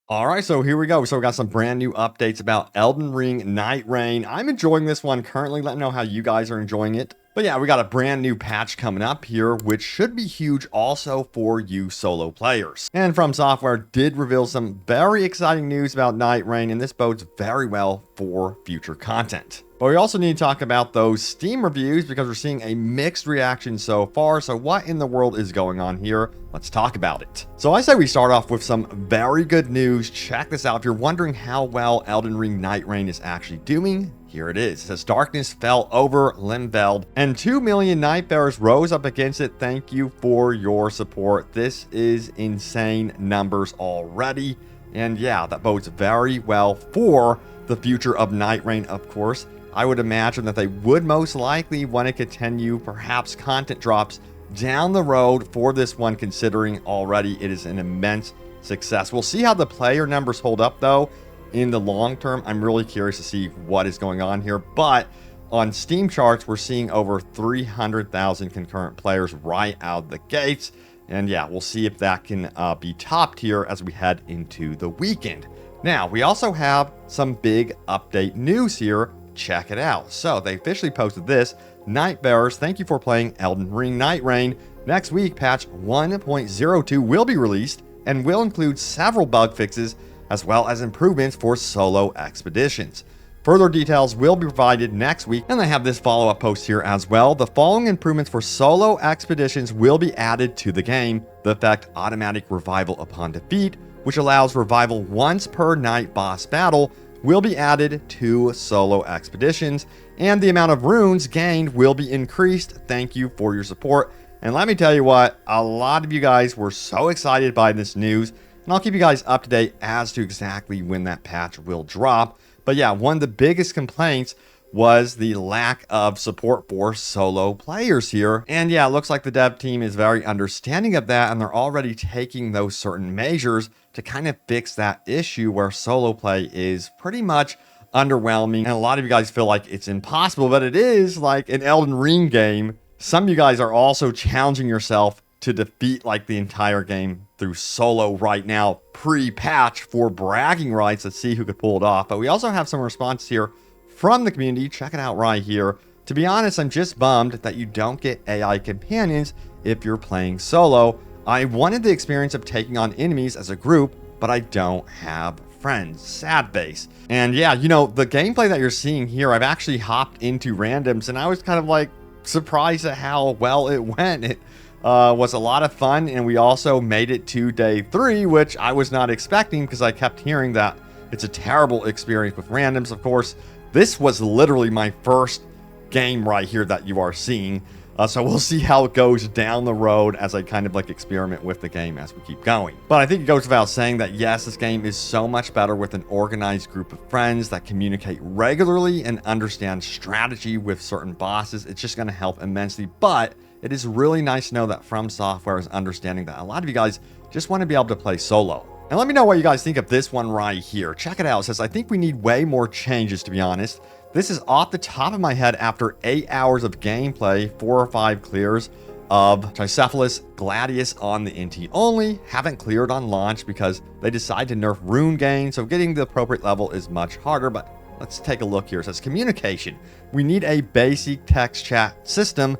All right, so here we go. So we got some brand new updates about Elden Ring Nightreign. I'm enjoying this one currently. Let me know how you guys are enjoying it. But yeah, we got a brand new patch coming up here, which should be huge also for you solo players. And From Software did reveal some very exciting news about Nightreign, and this bodes very well for future content. But we also need to talk about those Steam reviews because we're seeing a mixed reaction so far. So what in the world is going on here? Let's talk about it. So I say we start off with some very good news. Check this out. If you're wondering how well Elden Ring Nightreign is actually doing, here it is. It says darkness fell over Limveld and 2 million Nightfarers rose up against it. Thank you for your support. This is insane numbers already. And yeah, that bodes very well for the future of Nightreign, of course. I would imagine that they would most likely want to continue perhaps content drops down the road for this one, considering already it is an immense success. We'll see how the player numbers hold up though in the long term. I'm really curious to see what is going on here, but on Steam charts, we're seeing over 300,000 concurrent players right out the gates. And yeah, we'll see if that can be topped here as we head into the weekend. Now, we also have some big update news here. Check it out. So they officially posted this. Nightbearers, thank you for playing Elden Ring Nightreign. Next week, patch 1.02 will be released and will include several bug fixes as well as improvements for solo expeditions. Further details will be provided next week, and they have this follow-up post here as well. The following improvements for solo expeditions will be added to the game. The effect automatic revival upon defeat, which allows revival once per night boss battle, will be added to solo expeditions, and the amount of runes gained will be increased. Thank you for your support. And let me tell you what, a lot of you guys were so excited by this news, and I'll keep you guys up to date as to exactly when that patch will drop. But yeah, one of the biggest complaints was the lack of support for solo players here. And yeah, it looks like the dev team is very understanding of that, and they're already taking those certain measures to kind of fix that issue where solo play is pretty much underwhelming. And a lot of you guys feel like it's impossible, but it is like an Elden Ring game. Some of you guys are also challenging yourself to defeat like the entire game through solo right now, pre-patch, for bragging rights. Let's see who could pull it off. But we also have some response here from the community. Check it out right here. To be honest, I'm just bummed that you don't get AI companions if you're playing solo. I wanted the experience of taking on enemies as a group, but I don't have friends. Sad face. And yeah, you know, the gameplay that you're seeing here, I've actually hopped into randoms, and I was kind of like surprised at how well it went. It was a lot of fun, and we also made it to day 3, which I was not expecting because I kept hearing that it's a terrible experience with randoms. Of course, this was literally my first game right here that you are seeing. So we'll see how it goes down the road as I kind of like experiment with the game as we keep going. But I think it goes without saying that yes, this game is so much better with an organized group of friends that communicate regularly and understand strategy with certain bosses. It's just going to help immensely. But it is really nice to know that From Software is understanding that a lot of you guys just want to be able to play solo. And let me know what you guys think of this one right here. Check it out. It says, I think we need way more changes, to be honest. This is off the top of my head after 8 hours of gameplay, 4 or 5 clears of Tricephalus Gladius on the NT only. Haven't cleared on launch because they decide to nerf rune gain, so getting the appropriate level is much harder. But let's take a look here. It says communication. We need a basic text chat system.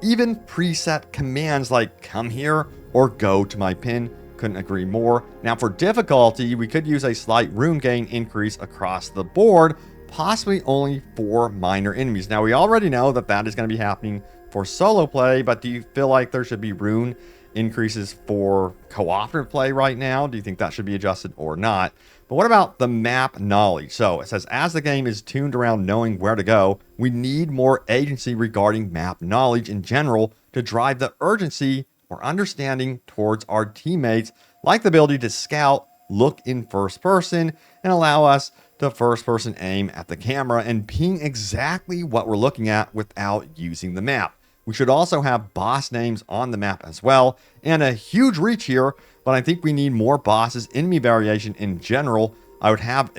Even preset commands like come here or go to my pin. Couldn't agree more. Now for difficulty, we could use a slight rune gain increase across the board, possibly only for minor enemies. Now we already know that that is going to be happening for solo play, but do you feel like there should be rune increases for cooperative play right now? Do you think that should be adjusted or not? But what about the map knowledge? So it says, as the game is tuned around knowing where to go, we need more agency regarding map knowledge in general to drive the urgency or understanding towards our teammates, like the ability to scout, look in first person, and allow us to first person aim at the camera and ping exactly what we're looking at without using the map. We should also have boss names on the map as well, and a huge reach here, but I think we need more bosses, enemy variation in general. I would have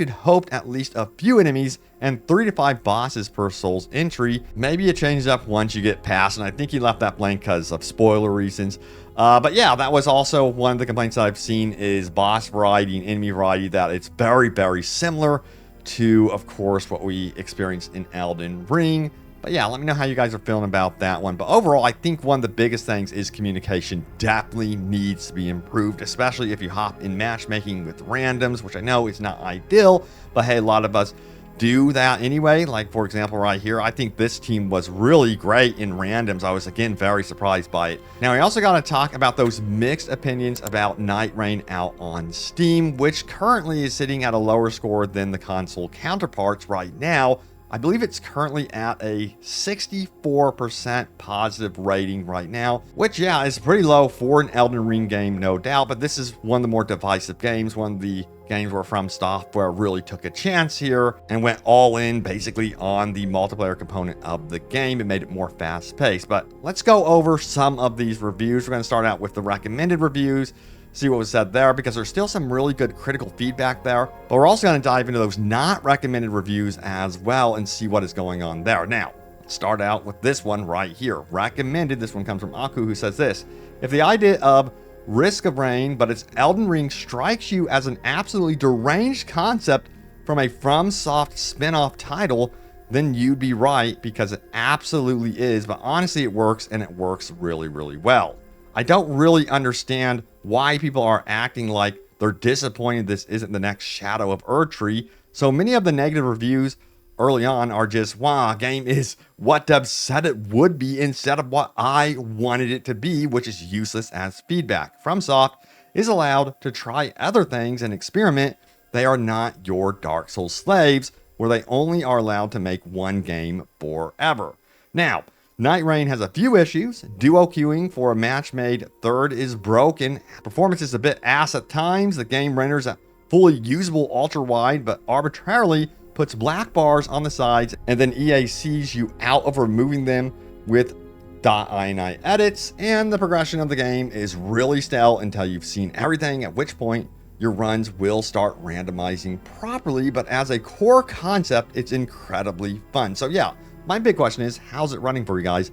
hoped at least a few enemies and 3 to 5 bosses per Souls entry. Maybe it changes up once you get past, and I think he left that blank because of spoiler reasons. But yeah, that was also one of the complaints that I've seen is boss variety and enemy variety, that it's very, very similar to, of course, what we experienced in Elden Ring. But yeah, let me know how you guys are feeling about that one. But overall, I think one of the biggest things is communication definitely needs to be improved, especially if you hop in matchmaking with randoms, which I know is not ideal, but hey, a lot of us do that anyway. Like, for example, right here, I think this team was really great in randoms. I was, again, very surprised by it. Now, we also got to talk about those mixed opinions about Nightreign out on Steam, which currently is sitting at a lower score than the console counterparts right now. I believe it's currently at a 64% positive rating right now, which, yeah, is pretty low for an Elden Ring game, no doubt, but this is one of the more divisive games, one of the games where From Software really took a chance here and went all in basically on the multiplayer component of the game and made it more fast-paced. But let's go over some of these reviews. We're going to start out with the recommended reviews, see what was said there, because there's still some really good critical feedback there. But we're also going to dive into those not recommended reviews as well and see what is going on there. Now, let's start out with this one right here. Recommended. This one comes from Aku, who says this: if the idea of Risk of Rain, but it's Elden Ring, strikes you as an absolutely deranged concept from a FromSoft spin-off title, then you'd be right, because it absolutely is. But honestly, it works, and it works really, really well. I don't really understand why people are acting like they're disappointed this isn't the next Shadow of Erdtree. So many of the negative reviews early on are just, wow, game is what Dev said it would be instead of what I wanted it to be, which is useless as feedback. FromSoft is allowed to try other things and experiment. They are not your Dark Souls slaves, where they only are allowed to make one game forever. Now, Nightreign has a few issues. Duo queuing for a match made third is broken. Performance is a bit ass at times. The game renders at fully usable ultra wide, but arbitrarily puts black bars on the sides, and then EA sees you out of removing them with .ini edits, and the progression of the game is really stale until you've seen everything, at which point your runs will start randomizing properly. But as a core concept, it's incredibly fun. So yeah, my big question is, how's it running for you guys?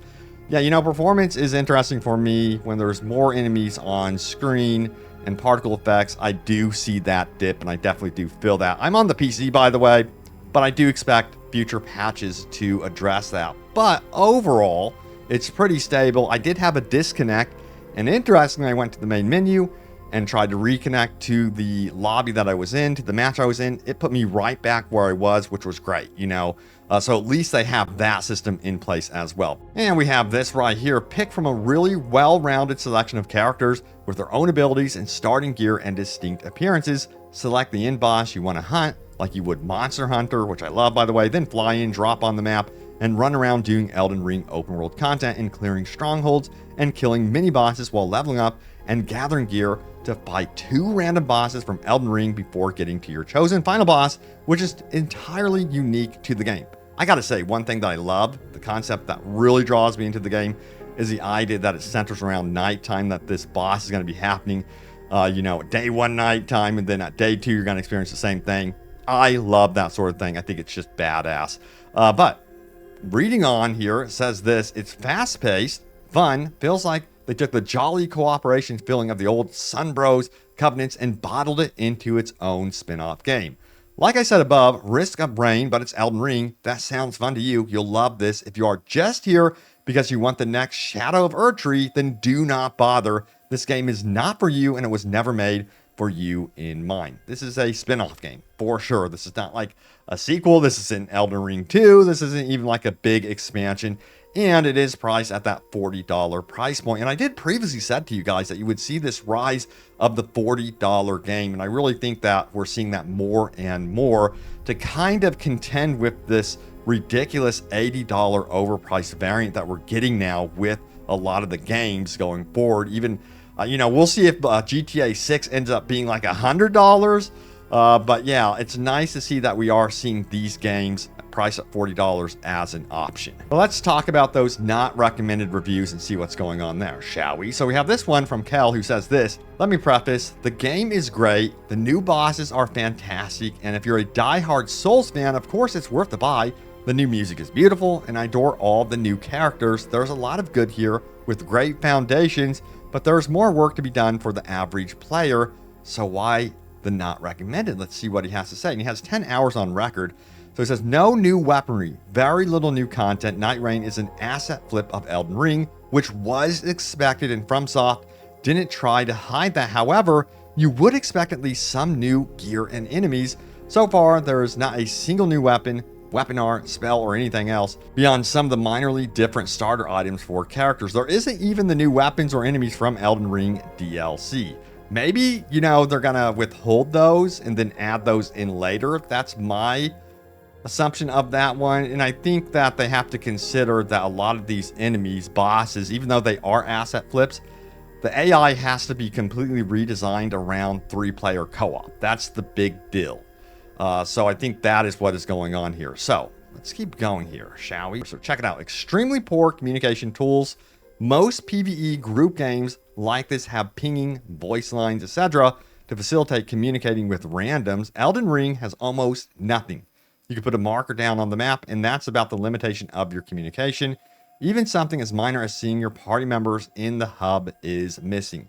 Yeah, you know, performance is interesting for me when there's more enemies on screen and particle effects. I do see that dip, and I definitely do feel that. I'm on the PC, by the way, but I do expect future patches to address that. But overall, it's pretty stable. I did have a disconnect, and interestingly, I went to the main menu and tried to reconnect to the lobby that I was in, to the match I was in. It put me right back where I was, which was great, you know. So at least they have that system in place as well. And we have this right here, picked from a really well-rounded selection of characters with their own abilities and starting gear and distinct appearances. Select the end boss you want to hunt, like you would Monster Hunter, which I love, by the way, then fly in, drop on the map, and run around doing Elden Ring open world content and clearing strongholds and killing mini bosses while leveling up and gathering gear to fight 2 random bosses from Elden Ring before getting to your chosen final boss, which is entirely unique to the game. I gotta say, one thing that I love, the concept that really draws me into the game, is the idea that it centers around nighttime, that this boss is going to be happening, you know, day 1 nighttime, and then at day 2 you're going to experience the same thing. I love that sort of thing. I think it's just badass. But reading on here, it says this: it's fast-paced, fun, feels like they took the jolly cooperation feeling of the old Sun Bros Covenants and bottled it into its own spin-off game. Like I said above, Risk of Rain, but it's Elden Ring. That sounds fun to you. You'll love this. If you are just here because you want the next Shadow of Erdtree, then do not bother. This game is not for you, and it was never made for you in mind. This is a spin-off game, for sure. This is not like a sequel. This isn't Elden Ring 2. This isn't even like a big expansion. And it is priced at that $40 price point. And I did previously said to you guys that you would see this rise of the $40 game. And I really think that we're seeing that more and more to kind of contend with this ridiculous $80 overpriced variant that we're getting now with a lot of the games going forward. Even, you know, we'll see if GTA 6 ends up being like $100 But yeah, it's nice to see that we are seeing these games priced at $40 as an option. But let's talk about those not recommended reviews and see what's going on there, shall we? So we have this one from Kel who says this: let me preface, the game is great, the new bosses are fantastic, and if you're a die-hard Souls fan, of course it's worth the buy. The new music is beautiful, and I adore all the new characters. There's a lot of good here with great foundations, but there's more work to be done for the average player, so why the not recommended? Let's see what he has to say. And he has 10 hours on record. So he says, no new weaponry, very little new content. Nightreign is an asset flip of Elden Ring, which was expected, and FromSoft didn't try to hide that. However, you would expect at least some new gear and enemies. So far, there is not a single new weapon art, spell, or anything else beyond some of the minorly different starter items for characters. There isn't even the new weapons or enemies from Elden Ring DLC. Maybe, you know, they're gonna withhold those and then add those in later. That's my assumption of that one. And I think that they have to consider that a lot of these enemies, bosses, even though they are asset flips, the AI has to be completely redesigned around 3-player co-op. That's the big deal. So I think that is what is going on here. So let's keep going here, shall we? So check it out. Extremely poor communication tools. Most PvE group games like this have pinging, voice lines, etc. to facilitate communicating with randoms. Elden Ring has almost nothing. You can put a marker down on the map, and that's about the limitation of your communication. Even something as minor as seeing your party members in the hub is missing.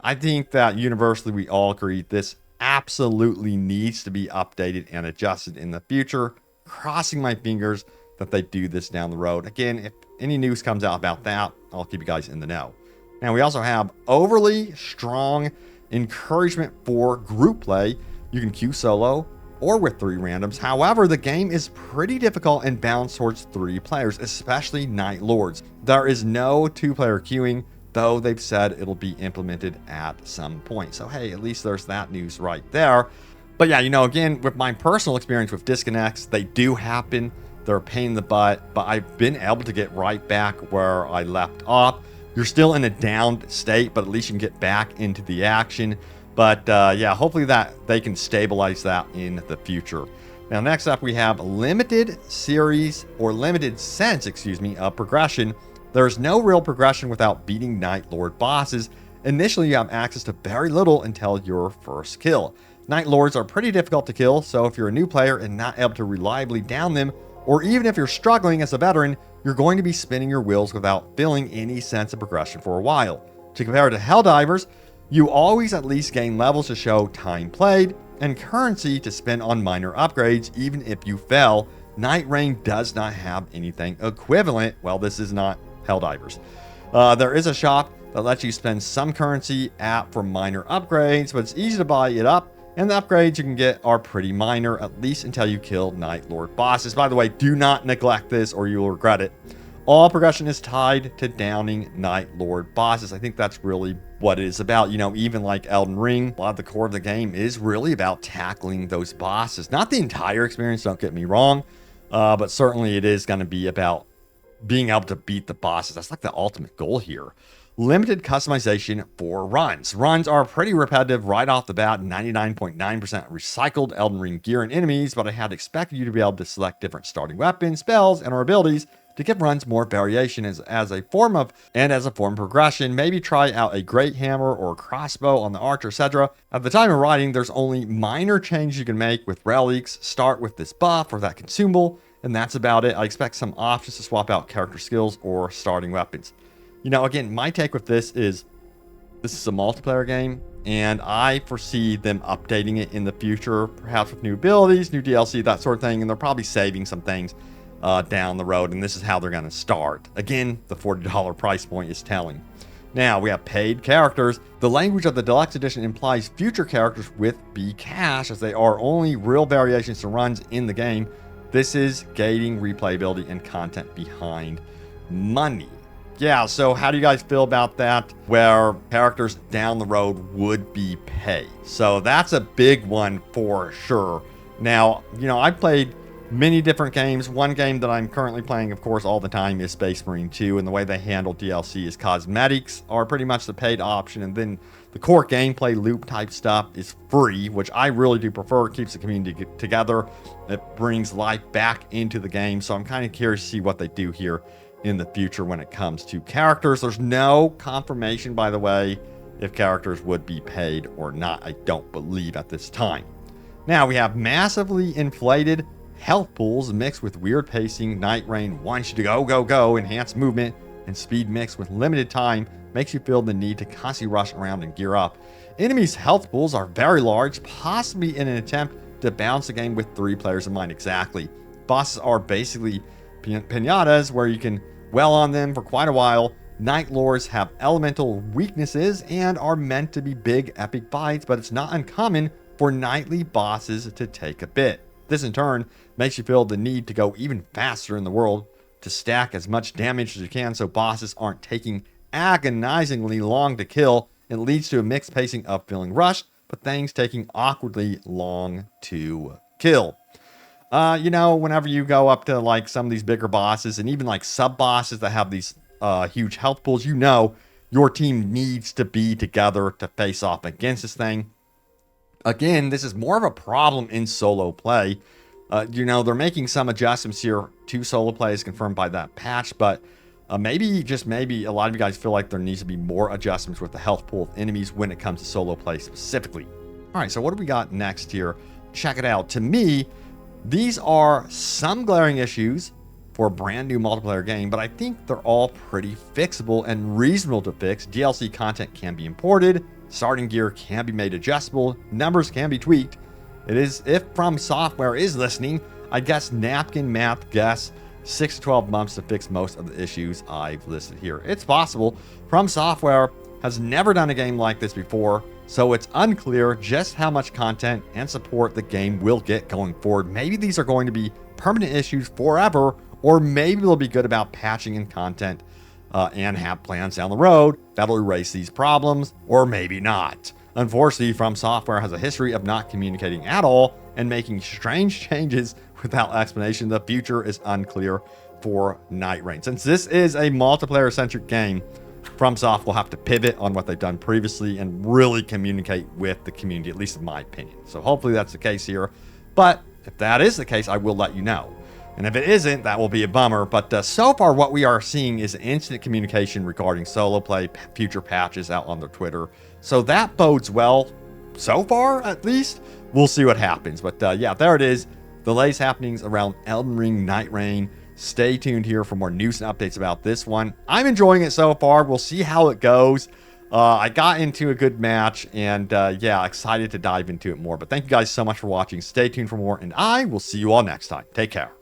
I think that universally we all agree this absolutely needs to be updated and adjusted in the future. Crossing my fingers that they do this down the road. Again, if any news comes out about that, I'll keep you guys in the know. Now, we also have overly strong encouragement for group play. You can queue solo or with 3 randoms. However, the game is pretty difficult and balanced towards 3 players, especially Night Lords. There is no 2-player queuing, though they've said it'll be implemented at some point. So, hey, at least there's that news right there. But yeah, you know, again, with my personal experience with disconnects, they do happen. They're a pain in the butt, but I've been able to get right back where I left off. You're still in a downed state, but at least you can get back into the action. But yeah, hopefully that they can stabilize that in the future. Now, next up, we have limited sense, of progression. There's no real progression without beating Night Lord bosses. Initially, you have access to very little until your first kill. Night Lords are pretty difficult to kill, so if you're a new player and not able to reliably down them, or even if you're struggling as a veteran, you're going to be spinning your wheels without feeling any sense of progression for a while. To compare to Helldivers, you always at least gain levels to show time played and currency to spend on minor upgrades, even if you fail. Nightreign does not have anything equivalent. Well, this is not Helldivers. There is a shop that lets you spend some currency for minor upgrades, but it's easy to buy it up, and the upgrades you can get are pretty minor, at least until you kill Night Lord bosses. By the way, do not neglect this or you will regret it. All progression is tied to downing Night Lord bosses. I think that's really what it is about. You know, even like Elden Ring, a lot of the core of the game is really about tackling those bosses. Not the entire experience, don't get me wrong, but certainly it is going to be about being able to beat the bosses. That's like the ultimate goal here. Limited customization for runs. Runs are pretty repetitive right off the bat, 99.9% recycled Elden Ring gear and enemies, but I had expected you to be able to select different starting weapons, spells, and or abilities to give runs more variation as a form of progression. Maybe try out a great hammer or crossbow on the archer, etc. At the time of writing, there's only minor changes you can make with relics. Start with this buff or that consumable, and that's about it. I expect some options to swap out character skills or starting weapons. You know, again, my take with this is a multiplayer game, and I foresee them updating it in the future, perhaps with new abilities, new DLC, that sort of thing, and they're probably saving some things down the road, and this is how they're going to start. Again, the $40 price point is telling. Now, we have paid characters. The language of the Deluxe Edition implies future characters with B-Cash, as they are only real variations to runs in the game. This is gating replayability and content behind money. Yeah, so how do you guys feel about that, where characters down the road would be paid? So that's a big one for sure. Now, you know, I've played many different games. One game that I'm currently playing, of course, all the time is Space Marine 2, and the way they handle DLC is cosmetics are pretty much the paid option, and then The core gameplay loop type stuff is free, which I really do prefer. It keeps the community together. It brings life back into the game. So I'm kind of curious to see what they do here in the future when it comes to characters. There's no confirmation, by the way, if characters would be paid or not. I don't believe at this time. Now we have massively inflated health pools mixed with weird pacing. Nightreign wants you to go, go, go. Enhanced movement and speed mixed with limited time makes you feel the need to constantly rush around and gear up. Enemies' health pools are very large, possibly in an attempt to balance the game with 3 players in mind. Exactly. Bosses are basically pinatas where you can well on them for quite a while. Night Lords have elemental weaknesses and are meant to be big epic fights, but it's not uncommon for nightly bosses to take a bit. This in turn makes you feel the need to go even faster in the world to stack as much damage as you can so bosses aren't taking agonizingly long to kill. It leads to a mixed pacing of feeling rushed, but things taking awkwardly long to kill. You know, whenever you go up to like some of these bigger bosses and even like sub bosses that have these huge health pools, you know your team needs to be together to face off against this thing. Again, this is more of a problem in solo play. You know, they're making some adjustments here to solo play as confirmed by that patch, but maybe, just maybe, a lot of you guys feel like there needs to be more adjustments with the health pool of enemies when it comes to solo play specifically. All right, so what do we got next here? Check it out. To me, these are some glaring issues for a brand new multiplayer game, but I think they're all pretty fixable and reasonable to fix. DLC content can be imported, starting gear can be made adjustable, numbers can be tweaked. It is, if From Software is listening, I guess napkin math guess 6 to 12 months to fix most of the issues I've listed here. It's possible. From Software has never done a game like this before, so it's unclear just how much content and support the game will get going forward. Maybe these are going to be permanent issues forever, or maybe they'll be good about patching in content and have plans down the road that'll erase these problems, or maybe not. Unfortunately, From Software has a history of not communicating at all and making strange changes without explanation. The future is unclear for Nightreign. Since this is a multiplayer-centric game, FromSoft will have to pivot on what they've done previously and really communicate with the community, at least in my opinion. So hopefully that's the case here. But if that is the case, I will let you know. And if it isn't, that will be a bummer. But so far, what we are seeing is instant communication regarding solo play, future patches out on their Twitter. So that bodes well so far, at least. We'll see what happens. But yeah, there it is. The latest happenings around Elden Ring Nightreign. Stay tuned here for more news and updates about this one. I'm enjoying it so far. We'll see how it goes. I got into a good match, and yeah, excited to dive into it more. But thank you guys so much for watching. Stay tuned for more, and I will see you all next time. Take care.